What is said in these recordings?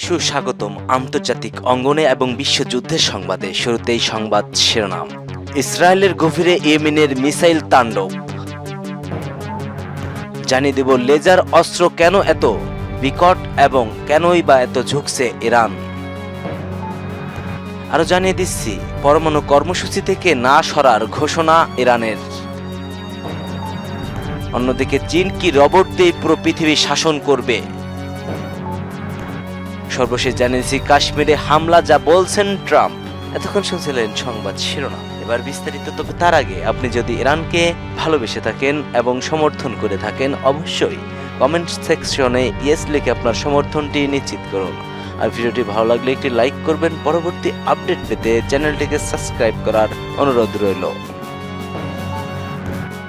সুস্বাগতম আন্তর্জাতিক অঙ্গনে এবং বিশ্বযুদ্ধের সংবাদে। শুরুতেই সংবাদ শিরোনাম। ইসরায়েলের গভীরে ইয়েমেনের মিসাইল তাণ্ডব। জানিয়ে দেব লেজার অস্ত্র কেন এত বিকট এবং কেনই বা এত ঝুঁকছে ইরান। আরো জানিয়ে দিচ্ছি পরমাণু কর্মসূচি থেকে না সরার ঘোষণা ইরানের। অন্যদিকে চীন কি রোবট দিয়ে পুরো পৃথিবী শাসন করবে। সর্বশেষ জানিয়েছি কাশ্মীরে হামলা যা বলছেন ট্রাম্প। এতক্ষণ শুনছিলেন সংবাদ শিরোনাম, এবার বিস্তারিত। তবে তার আগে আপনি যদি ইরানকে ভালোবেসে থাকেন এবং সমর্থন করে থাকেন, অবশ্যই কমেন্ট সেকশনে ইয়েস লিখে আপনার সমর্থনটি নিশ্চিত করুন। আর ভিডিওটি ভালো লাগলে একটি লাইক করবেন। পরবর্তী আপডেট পেতে চ্যানেলটিকে সাবস্ক্রাইব করার অনুরোধ রইল।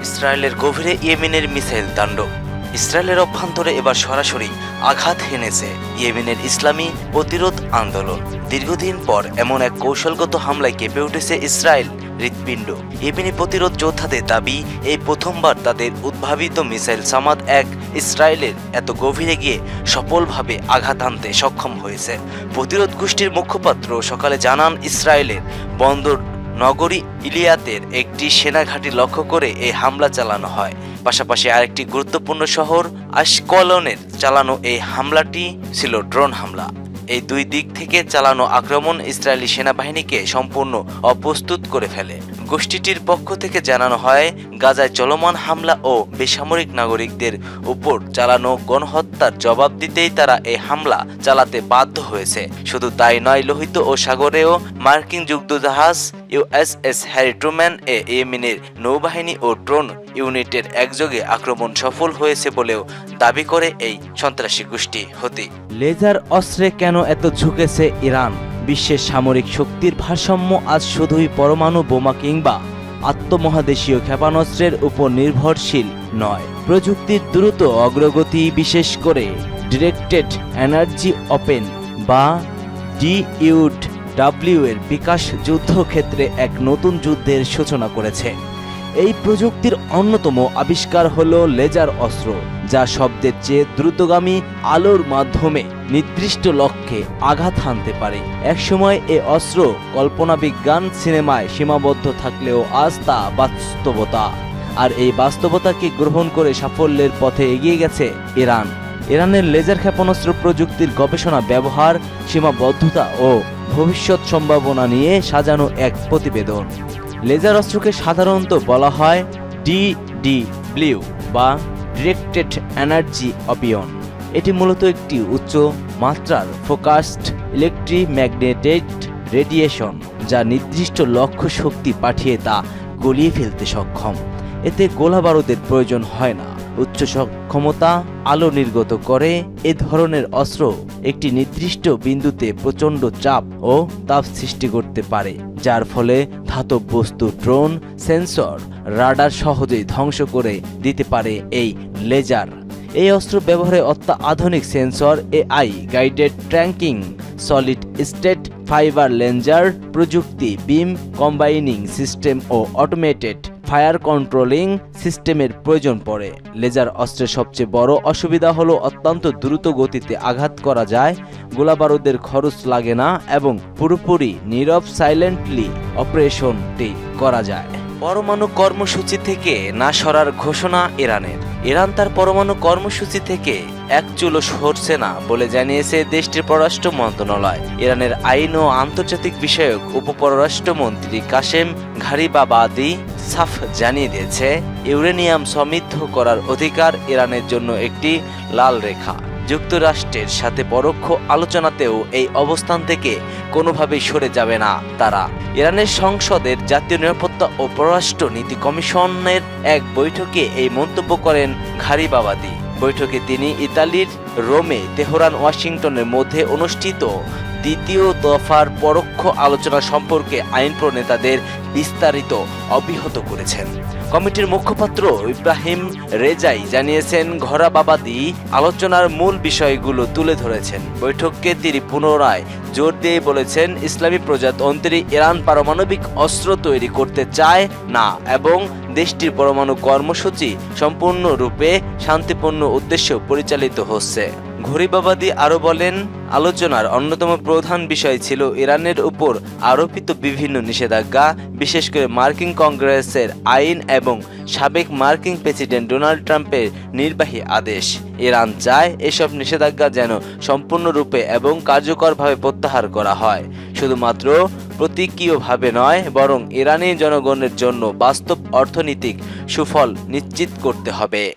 ইসরায়েলের গভীরে ইয়েমেনের মিসাইল তাণ্ডব। ইসরায়েলের অভ্যন্তরে এবার সরাসরি আঘাত হেনেছে ইয়েমেনের ইসলামী প্রতিরোধ আন্দোলন। দীর্ঘদিন পর এমন এক কৌশলগত হামলায় কেঁপে উঠেছে ইসরায়েল হৃৎপিণ্ড। ইয়েমেনি প্রতিরোধ যোদ্ধাদের দাবি, এই প্রথমবার তাদের উদ্ভাবিত মিসাইল সামাদ এক ইসরায়েলের এত গভীরে গিয়ে সফলভাবে আঘাত আনতে সক্ষম হয়েছে। প্রতিরোধ গোষ্ঠীর মুখপাত্র সকালে জানান, ইসরায়েলের বন্দর নগরী ইলিয়াতের একটি সেনাঘাঁটি লক্ষ্য করে এই হামলা চালানো হয়। পাশাপাশি আরেকটি গুরুত্বপূর্ণ শহর আশকলনের চালানো এই হামলাটি ছিল ড্রোন হামলা। এই দুই দিক থেকে চালানো আক্রমণ ইসরায়েলি সেনাবাহিনীকে সম্পূর্ণ অপ্রস্তুত করে ফেলে। গোষ্ঠীটির পক্ষ থেকে জানানো হয়, গাজায় চলমান হামলা ও বেসামরিক নাগরিকদের উপর চালানো গণহত্যার জবাব দিতেই তারা এই হামলা চালাতে বাধ্য হয়েছে। শুধু তাই নয়, লোহিত ও সাগরেও মার্কিন যুদ্ধজাহাজ ইউএসএস হ্যারি ট্রুম্যান এ ইয়েমেনের নৌবাহিনী ও ড্রোন ইউনিটের একযোগে আক্রমণ সফল হয়েছে বলেও দাবি করে এই সন্ত্রাসী গোষ্ঠী হতে। লেজার অস্ত্রে কেন এত ঝুঁকেছে ইরান? বিশ্বের সামরিক শক্তির ভারসাম্য আজ শুধুই পরমাণু বোমা কিংবা আত্মমহাদেশীয় ক্ষেপণাস্ত্রের উপর নির্ভরশীল নয়। প্রযুক্তির দ্রুত অগ্রগতি, বিশেষ করে ডিরেক্টেড এনার্জি ওপেন বা DUW এর বিকাশ যুদ্ধক্ষেত্রে এক নতুন যুদ্ধের সূচনা করেছে। এই প্রযুক্তির অন্যতম আবিষ্কার হলো লেজার অস্ত্র, যা শব্দের চেয়ে দ্রুতগামী আলোর মাধ্যমে নির্দিষ্ট লক্ষ্যে আঘাত হানতে পারে। একসময় এই অস্ত্র কল্পনা বিজ্ঞান সিনেমায় সীমাবদ্ধ থাকলেও আজ তা বাস্তবতা। আর এই বাস্তবতাকে গ্রহণ করে সাফল্যের পথে এগিয়ে গেছে ইরান। ইরানের লেজার ক্ষেপণাস্ত্র প্রযুক্তির গবেষণা, ব্যবহার, সীমাবদ্ধতা ও ভবিষ্যৎ সম্ভাবনা নিয়ে সাজানো এক প্রতিবেদন। লেজার অস্ত্রকে সাধারণত বলা হয় DDW বা ডিরেক্টেড এনার্জি ওপেন। এটি মূলত একটি উচ্চ মাত্রার ফোকাসড ইলেকট্রোম্যাগনেটিক রেডিয়েশন, যা নির্দিষ্ট লক্ষ্য শক্তি পাঠিয়ে তা গলিয়ে ফেলতে সক্ষম। এতে গোলা বারুদের প্রয়োজন হয় না। উচ্চ সক্ষমতা আলো নির্গত করে এ ধরনের অস্ত্র একটি নির্দিষ্ট বিন্দুতে প্রচণ্ড চাপ ও তাপ সৃষ্টি করতে পারে, যার ফলে ধাতব বস্তু, ড্রোন, সেন্সর, রাডার সহজেই ধ্বংস করে দিতে পারে এই লেজার। এই অস্ত্র ব্যবহারে অত্যাধুনিক sensor, AI guided tracking, solid state fibre Lancer প্রযুক্তি, বিম কম্বাইনিং সিস্টেম ও অটোমেটেড ফায়ার কন্ট্রোলিং সিস্টেমের প্রয়োজন পড়ে। লেজার অস্ত্রের সবচেয়ে বড় অসুবিধা হলো অত্যন্ত দ্রুত গতিতে আঘাত করা যায়, গোলাবারুদের খরচ লাগে না এবং পুরোপুরি নীরব সাইলেন্টলি অপারেশনটি করা যায়। পরমাণু কর্মসূচি থেকে না সরার ঘোষণা ইরানের। ইরান তার পরমাণু কর্মসূচি থেকে এক চুলও সরছে না বলে জানিয়েছে দেশটির পররাষ্ট্র মন্ত্রণালয়। ইরানের আইন ও আন্তর্জাতিক বিষয়ক উপপররাষ্ট্রমন্ত্রী কাশেম ঘারিবাবাদি সাফ জানিয়ে দিয়েছে, ইউরেনিয়াম সমৃদ্ধ করার অধিকার ইরানের জন্য একটি লাল রেখা। যুক্তরাষ্ট্রের সাথে পরোক্ষ আলোচনাতেও এই অবস্থান থেকে কোনোভাবেই সরে যাবে না তারা। ইরানের সংসদের জাতীয় নিরাপত্তা ও পররাষ্ট্র নীতি কমিশনের এক বৈঠকে এই মন্তব্য করেন ঘারিবাবাদি। বৈঠকে তিনি ইতালির রোমে, তেহরান, ওয়াশিংটনের মধ্যে অনুষ্ঠিত দ্বিতীয় দফার পরোক্ষ আলোচনা সম্পর্কে আইন প্রণেতাদের বিস্তারিত অবহিত করেছেন। কমিটির মুখপাত্র ইব্রাহিম রেজাই জানিয়েছেন, ঘরাবাবাদি আলোচনার মূল বিষয়গুলো তুলে ধরেছেন। বৈঠককে তিনি পুনরায় জোর দিয়ে বলেছেন, ইসলামী প্রজাতন্ত্রী ইরান পারমাণবিক অস্ত্র তৈরি করতে চায় না এবং দেশটির পরমাণু কর্মসূচি সম্পূর্ণরূপে শান্তিপূর্ণ উদ্দেশ্যে পরিচালিত হচ্ছে। ঘড়িবাবাদী আরও বলেন, আলোচনার অন্যতম প্রধান বিষয় ছিল ইরানের উপর আরোপিত বিভিন্ন নিষেধাজ্ঞা, বিশেষ করে মার্কিন কংগ্রেসের আইন এবং সাবেক মার্কিন প্রেসিডেন্ট ডোনাল্ড ট্রাম্পের নির্বাহী আদেশ। ইরান চায় এসব নিষেধাজ্ঞা যেন সম্পূর্ণরূপে এবং কার্যকরভাবে প্রত্যাহার করা হয়, শুধুমাত্র প্রতীকীয়ভাবে নয়, বরং ইরানি জনগণের জন্য বাস্তব অর্থনৈতিক সুফল নিশ্চিত করতে হবে।